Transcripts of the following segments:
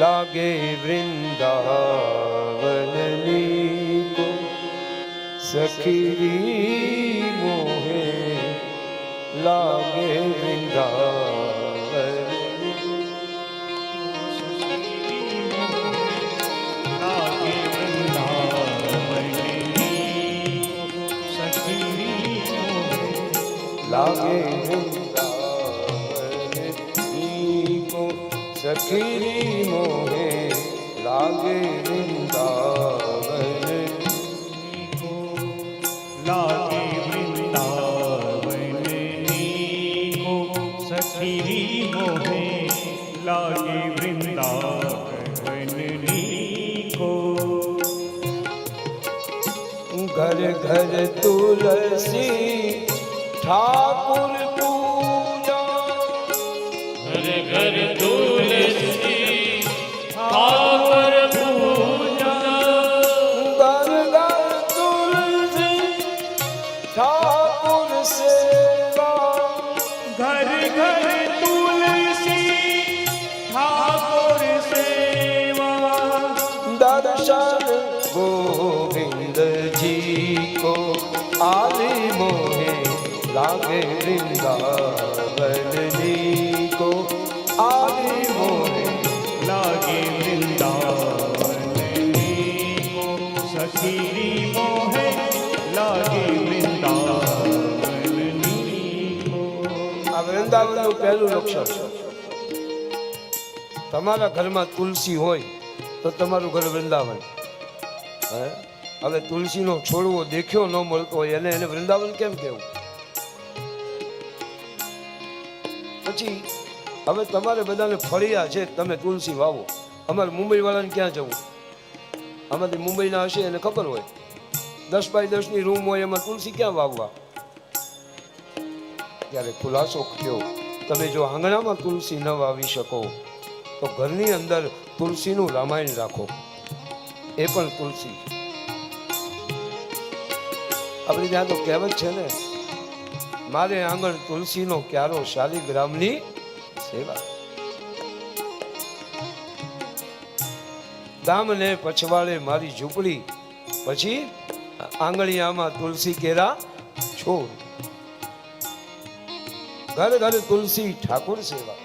लागे वृंदावननी को सखी मोहे लागे वृंदावन लागे वृंदावन को सखी मोहे लागे वृंदावन को लागे वृंदावन को सखी मोहे लागे वृंदावन को घर घर तुलसी ठाकुर पूजा घर घर तुलसी ठाकुर पूजा घर घर तुलसी ठाकुर सेवा घर घर तुलसी ठाकुर सेवा दर्शन गोविंद जी को आली मोहे लागे वृंदावन जी को आली मोहे लागे वृंदावन को सखी मोहे लागे वृंदावन को આ વૃંદાવનનું પહેલું લક્ષણ તમારા ઘરમાં તુલસી હોય તો તમારું ઘર વૃંદાવન. હવે તુલસીનો છોડવો દેખ્યો ન મળતો હોય એને વૃંદાવન કેમ કહેવું? પછી હવે તમારે બધાને ફળિયા છે, તમે તુલસી વાવો. અમારે મુંબઈ વાળાને ક્યાં જવું? આમાંથી મુંબઈના હશે એને ખબર હોય 10 બાય 10ની રૂમ હોય એમાં તુલસી ક્યાં વાવવા? ત્યારે ખુલાસો થયો તમે જો આંગણામાં તુલસી ન વાવી શકો તો ઘરની અંદર તુલસીનું રામાયણ રાખો, એ પણ તુલસી. આપણે ત્યાં તો કહેવત છે ને, મારે આંગણ તુલસીનો ક્યારો શાલિગ્રામની સેવા. ગામને પછવાડે મારી ઝૂંપડી, પછી આંગણિયામાં તુલસી કેરા છોડ. ઘર ઘર તુલસી ઠાકોર સેવા.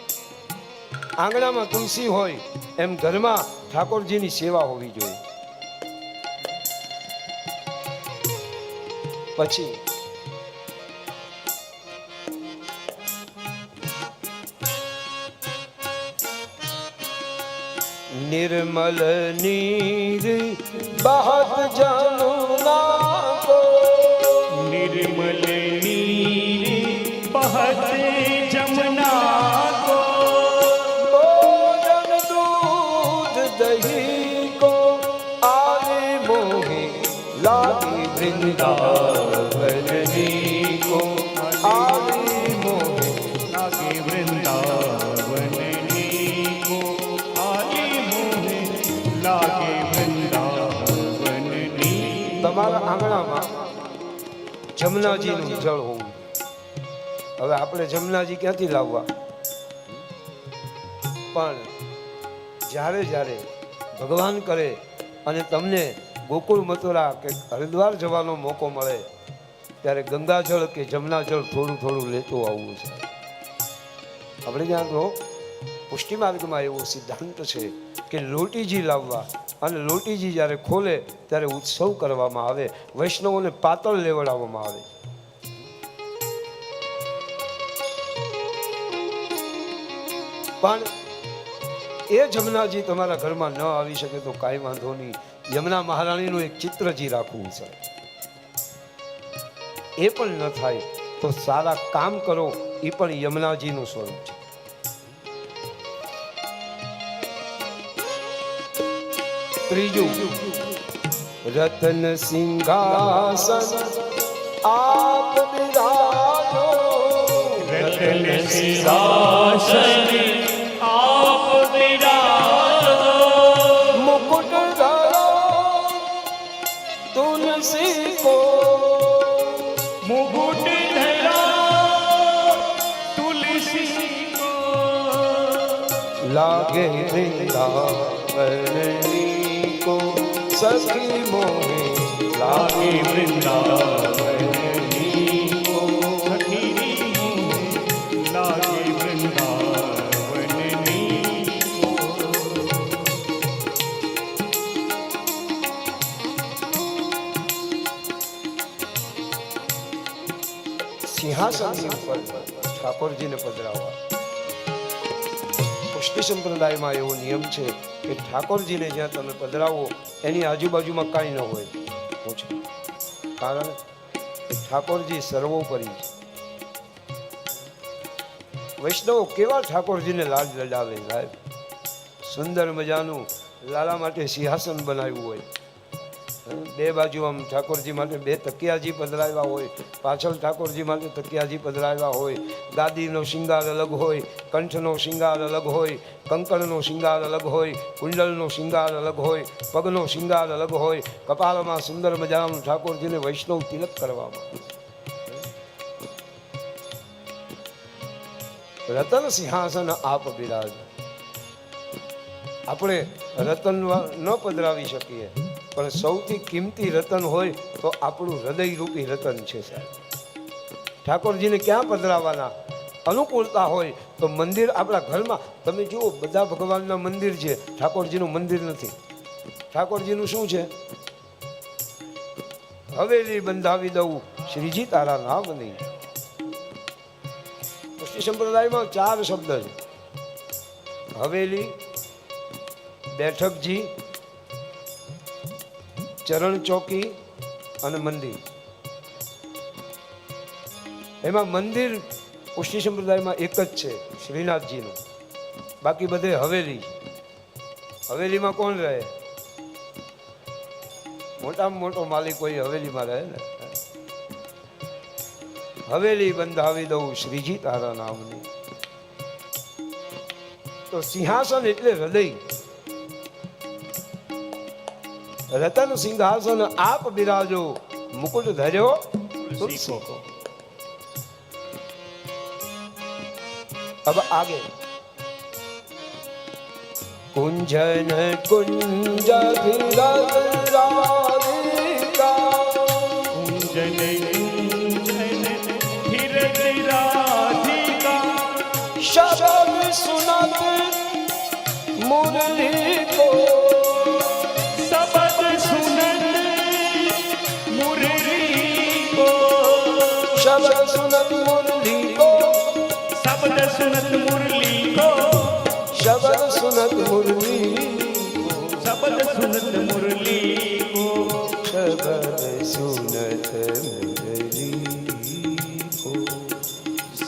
આંગણામાં તુલસી હોય એમ ઘરમાં ઠાકોરજીની સેવા હોવી જોઈએ. પછી નિર્મલ નીર બહત જમુના કો निर्मल नीर बहत जमुना को भोजन दूध दही को आले मोहे लागे वृंदावन जी को आले मोहे लागे वृंदावन को आगे मोहे लागे वृंदावन તમારા આંગણામાં જમનાજીનું જળ હોવું. હવે આપણે જમનાજી ક્યાંથી લાવવા? પણ જ્યારે જ્યારે ભગવાન કરે અને તમને ગોકુળ મથુરા કે હરિદ્વાર જવાનો મોકો મળે ત્યારે ગંગાજળ કે જમનાજળ થોડું થોડું લેતું આવવું છે. આપણે ત્યાં તો પુષ્ટિ માર્ગમાં એવો સિદ્ધાંત છે કે લોટીજી લાવવા, અને લોટીજી જ્યારે ખોલે ત્યારે ઉત્સવ કરવામાં આવે, વૈષ્ણવોને પાતળ લેવડાવવામાં આવે. પણ એ જમનાજી તમારા ઘરમાં ન આવી શકે તો કાંઈ વાંધો નહીં, યમુના મહારાણીનું એક ચિત્રજી રાખવું છે. એ પણ ન થાય તો સારા કામ કરો, એ પણ યમુનાજીનું સ્વરૂપ છે. ત્રીજું, રતન સિંહાસન આપ બિરાજો. रतन सिंहासन आप विराजो मुकुट धरो तुलसी को मुकुट धरा तुलसी को લાગે વૃંદાવનની કો સખી મોહે લાગે લાગે વૃંદાવનની કો સખી મોહે લાગે વૃંદાવનની સિંહાસનની ઉપર ઠાકોરજીને પધરાવવા. પુષ્ટિ સંપ્રદાયમાં એવો નિયમ છે કે ઠાકોરજીને જ્યાં તમે પધરાવો એની આજુબાજુમાં કાંઈ ન હોય. પૂછો કારણ કે ઠાકોરજી સર્વોપરી છે. વૈષ્ણવો કેવા ઠાકોરજીને લાજ લડાવે સાહેબ. સુંદર મજાનું લાલા માટે સિંહાસન બનાવ્યું હોય, બે બાજુ આમ ઠાકોરજી માટે બે તકિયાજી પધરાવ્યા હોય, પાછળ ઠાકોરજી માટે તકિયાજી પધરાવ્યા હોય, ગાદીનો શિંગાર અલગ હોય, કંઠનો શિંગાર અલગ હોય, કંકણનો શિંગાર અલગ હોય, કુંડલનો શિંગાર અલગ હોય, પગનો શિંગાર અલગ હોય, કપાળમાં સુંદર મજાનું ઠાકોરજીને વૈષ્ણવ તિલક કરવામાં. રતન સિંહાસન આપ બિરાજ. આપણે રતન ન પધરાવી શકીએ, પણ સૌથી કિંમતી રતન હોય તો આપણું હૃદય રૂપી રતન છે સાહેબ. ઠાકોરજીને ક્યાં પધરાવાના? અનુકૂળતા હોય તો મંદિર આપણા ઘરમાં. તમે જુઓ બધા ભગવાનના મંદિર છે, ઠાકોરજીનું મંદિર નથી. ઠાકોરજીનું શું છે? હવેલી બંધાવી દઉં શ્રીજી તારા નામની. પુષ્ટિ સંપ્રદાયમાં 4 શબ્દ છે: હવેલી, બેઠકજી, ચરણ ચોકી અને મંદિર. એમાં મંદિર પુષ્ટિ સંપ્રદાયમાં એક જ છે, શ્રીનાથજીનું. બાકી બધે હવેલી. હવેલીમાં કોણ રહે? મોટામાં મોટો માલિક કોઈ હવેલીમાં રહે ને. હવેલી બંધાવી દઉં શ્રીજી તારા નામની. તો સિંહાસન એટલે હૃદય. રતન સિંહાસન આપ બિરાજો, મુકુટ ધર્યો તુલસી કો. अब आगे कुंजन कुंज फिरत राधिका, कुंजन कुंजन फिरत राधिका, शब्द सुनत मुरली को, शब्द सुनत मुरली को, शब्द सुनत मुरली को, शब्द सुनत मुरली को, शब्द सुनत मुरली, शब्द सुनत मुरली को, शब्द सुनत मुरली को,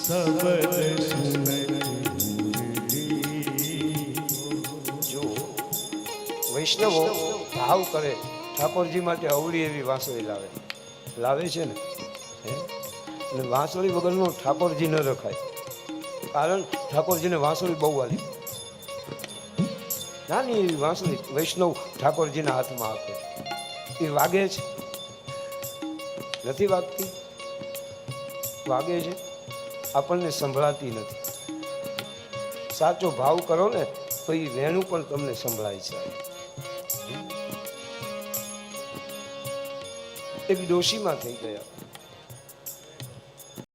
शब्द सुनत मुरली જો વૈષ્ણવો ભાવ કરે ઠાકોરજી માટે અવળી એવી વાંસળી લાવે છે ને. અને વાંસળી વગરનો ઠાકોરજી ન રખાય. કારણ ઠાકોરજીને વાંસળી બહુ વાલી. નાની એવી વાંસળી વૈષ્ણવ ઠાકોરજીના હાથમાં આપે. એ વાગે છે? નથી વાગતી? વાગે છે, આપણને સંભળાતી નથી. સાચો ભાવ કરો ને તો એ વેણું પણ તમને સંભળાય છે. એક ડોશીમાં થઈ ગયા.